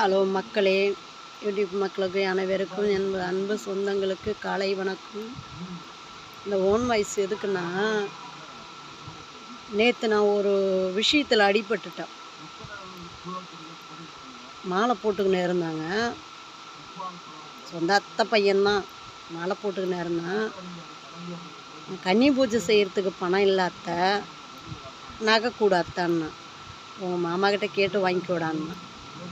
Hello மக்களே, YouTube மக்களுக்கு அனைவருக்கும் என் அன்பு சொந்தங்களுக்கு காலை வணக்கம். இந்த ஓன் வாய்ஸ் எதுக்குன்னா, நேற்று நான் ஒரு விஷயத்தில் அடிபட்டுட்டேன். மாலை போட்டுக்கின்னு இருந்தாங்க, சொந்த அத்தை பையன்தான் மாலை போட்டுக்கின்னு இருந்தான். கன்னி பூஜை செய்கிறதுக்கு பணம் இல்லை அத்தை, நகை கூட அத்தான்னா. உங்கள் மாமாக்கிட்ட கேட்டு வாங்கிக்கூடான்னா.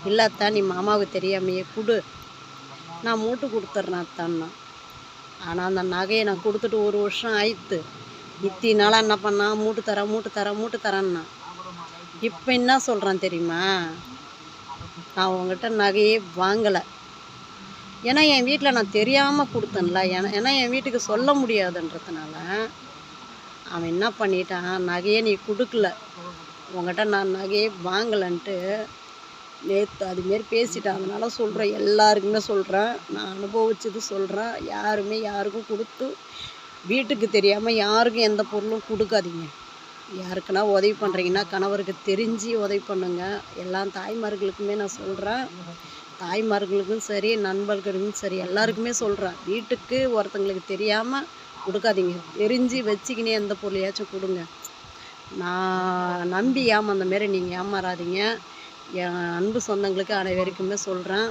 இல்லை அத்தா, நீ மாமாவுக்கு தெரியாமையே கொடு, நான் மூட்டு கொடுத்துட்றேன் அத்தான்னா. ஆனால் அந்த நகையை நான் கொடுத்துட்டு 1 வருஷம் ஆயிடுத்து. இத்தி நாளாக என்ன பண்ணா, மூட்டு தரேன்னா. இப்போ என்ன சொல்கிறான் தெரியுமா, நான் உங்ககிட்ட நகையே வாங்கலை. ஏன்னா என் வீட்டில் நான் தெரியாமல் கொடுத்தேன்ல, ஏன்னா என் வீட்டுக்கு சொல்ல முடியாதுன்றதுனால அவன் என்ன பண்ணிட்டான், நகையே நீ கொடுக்கல, உங்கள்கிட்ட நான் நகையே வாங்கலைன்ட்டு நேற்று அதுமாரி பேசிட்டேன். அதனால் சொல்கிறேன், எல்லாருக்குமே சொல்கிறேன், நான் அனுபவிச்சது சொல்கிறேன். யாருக்கும் கொடுத்து வீட்டுக்கு தெரியாமல் யாருக்கும் எந்த பொருளும் கொடுக்காதீங்க. யாருக்குன்னா உதவி பண்ணுறீங்கன்னா கணவருக்கு தெரிஞ்சு உதவி பண்ணுங்க. எல்லா தாய்மார்களுக்குமே நான் சொல்கிறேன், தாய்மார்களுக்கும் சரி, நண்பர்களுக்கும் சரி, எல்லாருக்குமே சொல்கிறேன், வீட்டுக்கு ஒருத்தங்களுக்கு தெரியாமல் கொடுக்காதீங்க. தெரிஞ்சு வச்சுக்கினே எந்த பொருளையாச்சும் கொடுங்க. நான் நம்பி அந்த மாரி நீங்கள் ஏமாறாதீங்க. என் அன்பு சொந்தங்களுக்கு அனைவருக்குமே சொல்கிறேன்.